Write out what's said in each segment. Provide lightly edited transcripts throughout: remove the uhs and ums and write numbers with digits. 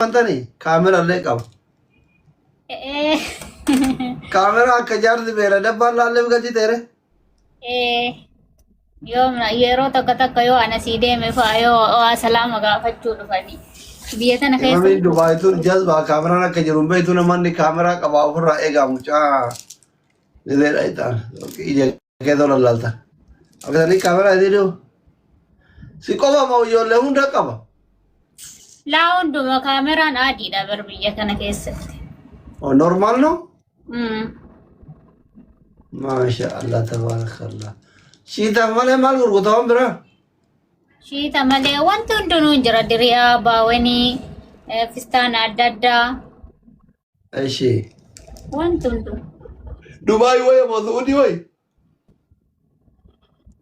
Antani kamera le qaba. Kamera akka jaarti beera dabbaan laallee galchi tere. Yoom yeroo takka yoo ana si deeme faa yoo salaama gaafachuu dhufani. Biyya tana keessa. Namni Dubaay tun jazba kameraan akka jiru beektu namoonni kameraa qaba ofirraa eegamu caa. Nileedha itaan. Ija keessa lallaalta. Akkasanii kameraa idiidhu. Si qofa moo ijoollee hunda qaba? Laa hunduma kameraan adiidha bar biyya kana keessatti. Oh normal no? Masha Allah tabarakallah. Shita malee maal gurgurtaa bira? Shita malee wanti hundinuu jira diriyaa baawanii fistaan adda addaa. Eshi. Wanti hunduu. Dubaay wayya Saudi way.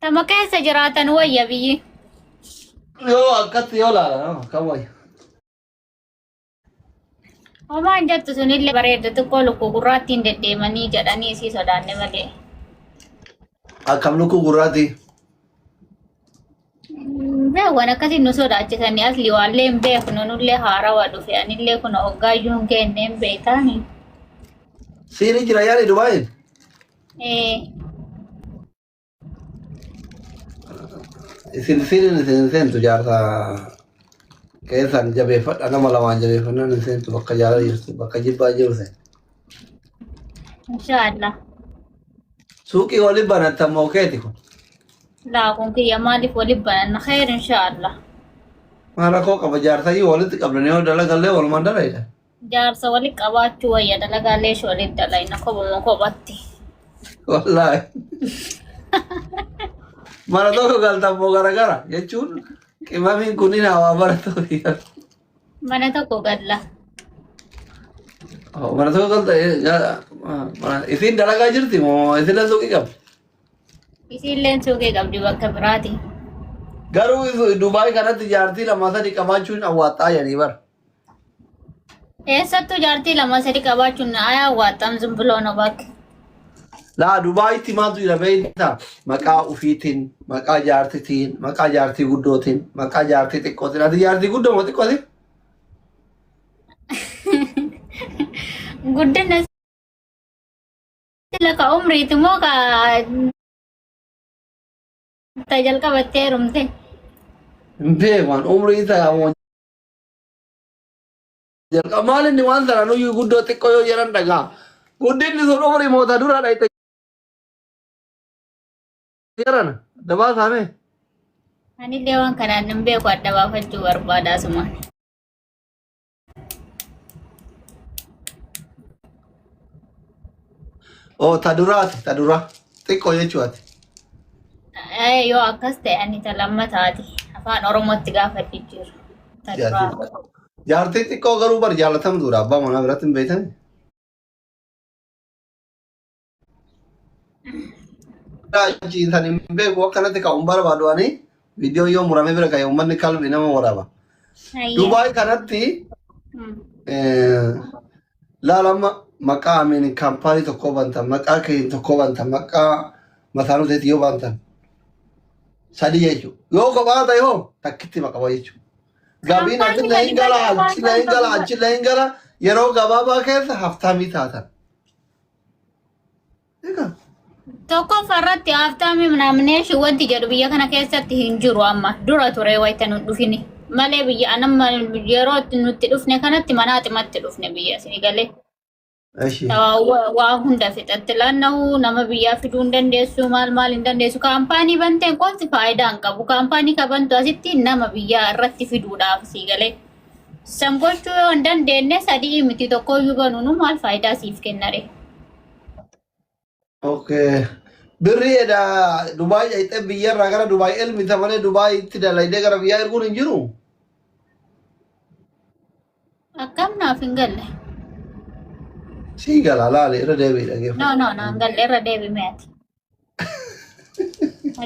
Tama keessa jiraatan wayya biyyi. Yoo akkatti yoo laala kam wayya. Homaan jettu sunillee bareedda xiqqoo lukkuu gurraattiin deddeemanii jedhanii isii sodaanne malee. Akkam lukkuu gurraatti? Waan akkasiin nu sodaachisanii asli waallee hin beeknu nullee haarawaa dhufe anillee kun hoggaayyuu hin kenne hin beekani. Siini jira yaali Dubaayin? Isin seentu jaarsa keessan jabeeffadha nama lamaan jabeeffannaan hin seentu bakka jaalala jirtu bakka jibbaa jiru seen. Inshaallah. Suuqii waliin banattan moo keeti kun? Laa kun kiyya maaliif waliin bananna kheer inshaallah. Maal rakkoo qaba jaarsayyuu walitti qabdanii yoo dalagallee walumaan dalayidha. Jaarsa waliin qabaachuu wayya dalagaalee ishee waliin dalayna kophuma kophatti. Wallaahi. Mana tokko galtan moo garagara jechuun qimamiin kunniin hawaa baratu. Mana tokko galla. Mana tokko galta isin dalagaa jirti moo isin suuqii qabdi? Isilleen suuqii qabdi bakka biraati. Garuu Dubaay kanatti jaartii lama sadii qabaachuun awwaattaa jedhanii bara. Eessattuu jaartii lama sadii qabaachuun ayaa awwaattam zumbuloona bakka. Laa Dubaayitti maaltu jira beektaa? Maqaa ufiitiin, maqaa jaartitiin, maqaa jaartii guddootiin, maqaa jaartii xiqqootiin. Ati jaartii guddoo moo xiqqootiin? Guddina sila ka umriiti moo ka jalqabattee heerumte? Hin beekan umrii isaa moo jalqaba maal inni waan sana nuyyuu guddoo xiqqoo yoo jedhan dhagaa. Guddinni sun umrii moota dura dhayte. Yerana dabaa saame. Anillee waan kanaan hin beeku adda baafachuu barbaadaa sumaan. Oh ta duraati ta dura xiqqoo jechuudha. Yoo akkas ta'e ani ta lammataati afaan Oromootti gaafadhi jiru. Jaartii xiqqoo garuu bar jaalatamtuudha abbaa manaa biratti hin beekani. Ciisan hin beeku akkanatti ka'uun barbaadu ani viidiyoo yoo murame bira ka'e uummanni kalbi nama waraaba. Dubaay kanatti laalama maqaa amiin kaampaanii tokko bantan maqaa keenya tokko bantan maqaa mataa nuti yoo bantan sadii jechuudha. Yoo kophaa ta'e hoo takkitti maqaba jechuudha. Gabiin achillee hin gala achillee hin gala yeroo gabaabaa keessa haftaamii taatan. Tokko farratti haftaamii namneeshi wanti jedhu biyya kana keessatti hin jiru amma dura ture wayita nu dhufini malee biyya anamma yeroo nutti dhufne kanatti manaaximatti dhufne biyya sini galee. Waa hunda fixatti laannahu nama biyyaa fiduu hin dandeessu maal hin dandeessu kaampaanii banteen qofti faayidaa hin qabu kaampaanii kabantu asitti nama biyyaa irratti fiduudhaaf sii galee. San gochuu yoo hin dandeenye sadii miti tokkoyyuu banuunu maal faayidaa siif kennare. Okay. Birri eda Dubaay ayte biyya irraa gara Dubaay elmita malee Dubaay itti dalaydee gara biyyaa erguun hin jiru. Akkam naaf hin galle. Si gala laale irra deebi'i dhageeffatu. No, hin galle irra deebi'i meeti.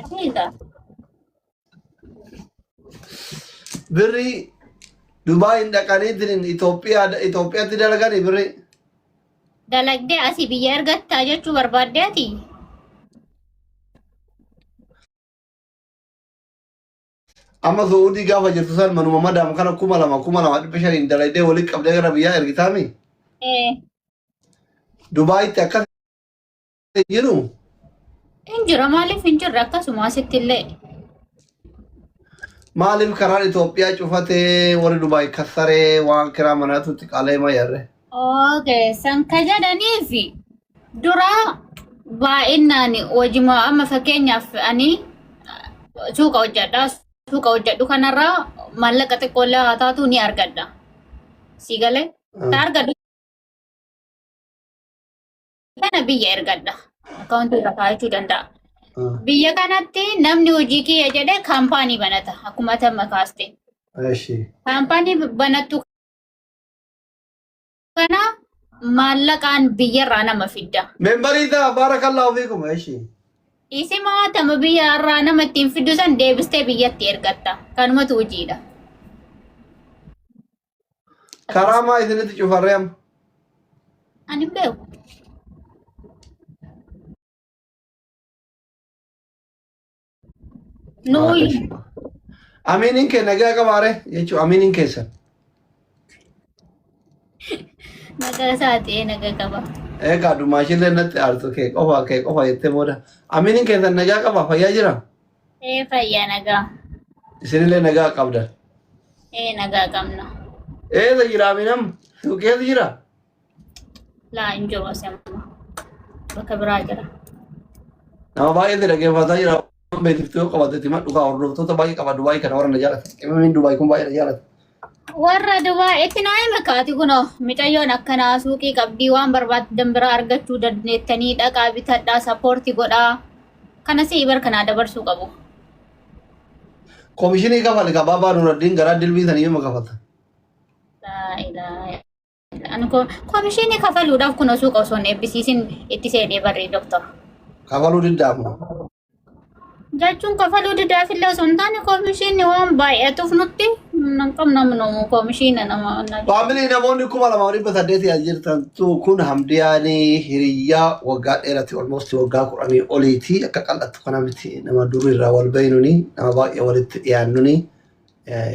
Akiisa. Birri Dubaay hin dhaqaniitiin Itoophiyaatti dalaganii birri. Dalagdee asii biyya ergattaa jechuu barbaaddeeti. amma Saudi gaafa jirtu san manuma madam kana 2,000 dalaydee walitti qabdee gara biyyaa ergitaami. Dubaayitti akkas jiru. Injira maaliif injirra akkasuma asitti illee. Maaliif karaan Itoophiyaa cufatee warri Dubaay kassaree waan kiraa manaatutti qaaleema yarre. Okay, san ka jedhaniifi dura baay'inaan wajjima amma fakkeenyaaf ani suuqa hojjedhu kanarraa maallaqa xiqqoollee haa taatu ni argadda. Si galee? Ta argaddu kana biyya ergadda. Akaawuntii irra kaa'achuu danda'a. Biyya kanatti namni hojii kiyya jedhee kaampaanii banata akkuma tamma kaaste. Kaampaanii banattu kana maallaqaan biyyarraa nama fidda. Membarii ta'a baarakallahu fiikum. Isimaa tama biyyarraa nama ittiin fiddu san deebistee biyyatti ergatta. Kanumatu hojiidha. Karaa maa isinitti cufarree amma? Ani beeku. Nuyi. Aminiin kee nagaa qabaare jechuun aminiin keessan. Nagaa isaati nagaa qaba. Egaa dumaashillee natti aartu kee qofa jettee booda. Aminiin keessan nagaa qaba fayyaa jira? Fayyaa nagaa. Isinillee nagaa qabdan? Nagaa qabna. Eessa jira aminam? Keessa jira? Laa hin jiru asemma. Bakka biraa jira. Nama baay'eetti dhaggeeffataa jira. Beeksiftuu qabatetti madhukaa hordoftoota baay'ee qaba Dubaay kana warra na jaalata. Qimamiin Dubaay kun baay'ee na jaalata. Warra Dubaay itti naa hima kaati kunoo micayyoon akkanaa suuqii qabdii waan barbaaddan biraa argachuu dandeettanii dhaqaa bitadhaa sappoortii godhaa kana si barkanaa dabarsuu qabu. Koomishinii kafale gabaabaa Nuraddiin garaa dilbiisanii yoo kafalta. Koomishinii kafaluudhaaf kunoo suuqa osoo hin eebbisiisin itti seenee barree doktor. Kafaluu didaamu. Jechuun kafaluu didaafillee osoo hin taane koomishinii waan baay'atuuf nutti namnu koomishina nama. Faamilii namoonni 2,800 jirtan kun hamdiyaanii hiriyyaa waggaa dheeratti almost waggaa 10 oliiti akka qal'attu kana miti nama durirraa wal beeynuni nama baay'ee walitti dhiyaannuni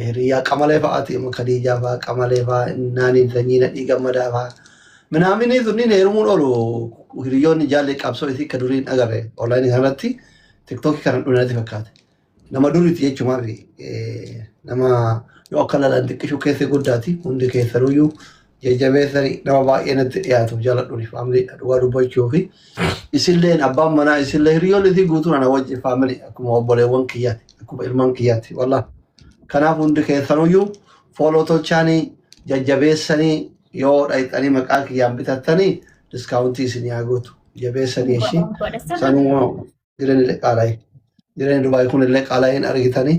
hiriyyaa qamalee fa'aati Khadiijaa fa'aa qamalee fa'aa naanii sanyii nadhii gammadaa fa'aa minaamini sunniin heerumuun oolu hiriyyoonni jaallee qabsoo isii akka duriin agarre onlaayinii kanatti tiktookii kana dhunatti fakkaate nama duriitti jechuumaa fi nama yoo akka lalaan xiqqishuu keessa guddaati hundi keessanuyyuu jajjabeessanii nama baay'ee natti dhiyaatuuf jaaladhuuni faamiliidha dhugaa dubbachuu fi isilleen abbaan manaa isillee hiriyoonni isii guutuun ana wajjin faamilii akkuma obboleewwan kiyyaati akkuma ilmaan kiyyaati wallah kanaaf hundi keessanuyyuu fooloo tolchaanii jajjabeessanii yoo dhayxanii maqaa kiyyaan bitattanii diskaawuntii isinii haa gootu jabeessanii ishii sanuu jireenya qaala'ee jireenya Dubaay kun illee qaala'een argitanii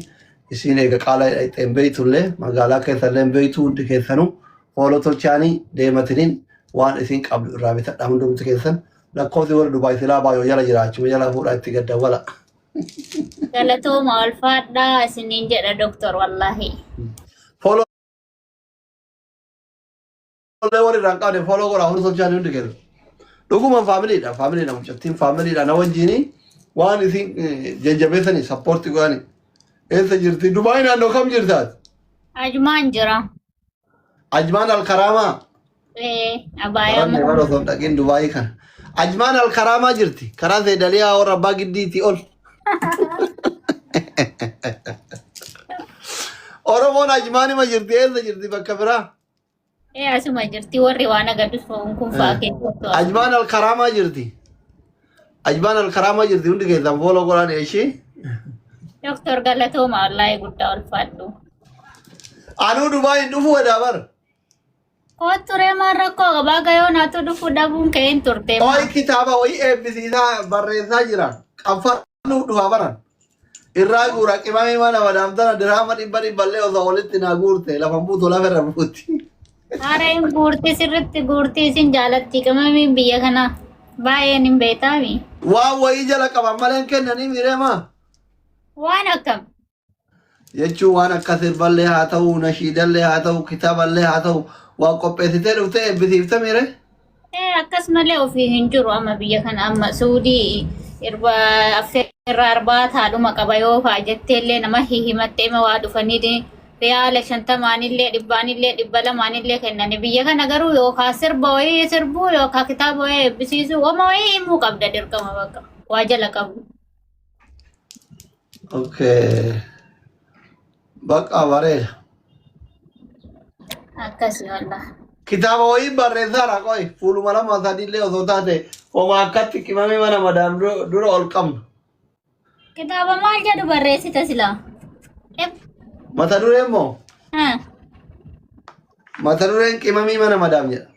isin eega qaala'ee dhayxeen beeytullee magaalaa keessallee beeytu hundi keessanuu fooloo tolchaanii deematiniin waan isin qabdu irraa bitadhaa hundumti keessan lakkoofsi warra Dubaay silaa baay'oo jala jiraachuma jala fuudhaa itti gaddawwala. Galatooma ulfaadhaa isiniin jedha doktor wallaahi. Fooloo warri irraan qabne fooloo godhaa hundi tolchaanii hundi kennu. Dhugumaan faamiliidha mucattiin faamiliidha na wajjinii waan isin jajjabeessanii sappoortii godhanii. Eessa jirti? Dubaay naannoo kam jirtaati? Ajmaan jira. Ajmaan Alkaraamaa? Abaayaa. Baranne bara osoo hin dhaqiin Dubaay kana. Ajmaan Alkaraamaa jirti. Karaa Seedaliyaa warra abbaa giddiitii ol. Oromoon Ajmaanima jirti. Eessa jirti bakka biraa? Asuma jirti warri waan agarsiis kun fa'aa keessattuu. Ajmaan Alkaraamaa jirti. Ajmaan Alkaraamaa jirti hundi keessan fooloo godhaan ishee. Doktor Galatooma wallaahi guddaa ulfaadhu. Anuu Dubaay hin dhufu wadaa bara. Kooturee maan rakkoo qabaa gayoo naatu dhufu dhabuun ka'ee hin turte. Ooyi kitaaba wayii eebbisiisaa barreessaa jira. Qanfannuu dhufaa baran. Irraa guura qimamee mana madaamtana diraama dhibballee osoo walitti naa guurte lafan buutu lafa irra buuti. Haaraan guurtii sirriitti guurtii isin jaalatti qimamiin biyya kana baay'een hin beektaami. Waan wayii jala qaban malee kennanii miireemaa. Waan akkam. Jechuun waan akka sirballee haa ta'u nashiidallee haa ta'u kitaaballee haa ta'u waan qopheessitee dhuftee eebbisiifte miire. Akkasumallee ofii hin jiru amma biyya kana amma Suudii irba affeerra Irraarbaat haadhuma qaba yoo faa jetteellee nama hihimattee ma waa dhufanii riyaala 50 100 200 kennani biyya kana garuu yookaan sirba wayii sirbuu yookaan kitaaba wayii eebbisiisuu wama wayii himuu qabda dirqama bakka waa jala qabu. Okay. Bakka bareeda. Akkasii wallah. Kitaaba wayii barreessaadha qoy fuuluma lama sadiillee osoo taate homaa akkatti qimamee mana madaam dura ol qabna. Kitaaba maal jedhu barreessita silaa? Mata dureen moo? Mata dureen qimamii mana madaam jedha.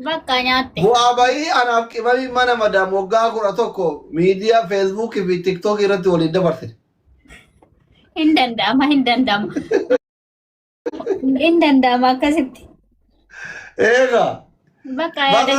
Bakka nyaatte. Bu'aa bayii anaaf qimamii mana madaam waggaa 11 miidiyaa feesbuukii fi tiktookii irratti waliin dabarsine. Hin danda'ama. Hin danda'ama akkasitti. Eegaa. Bakka yaada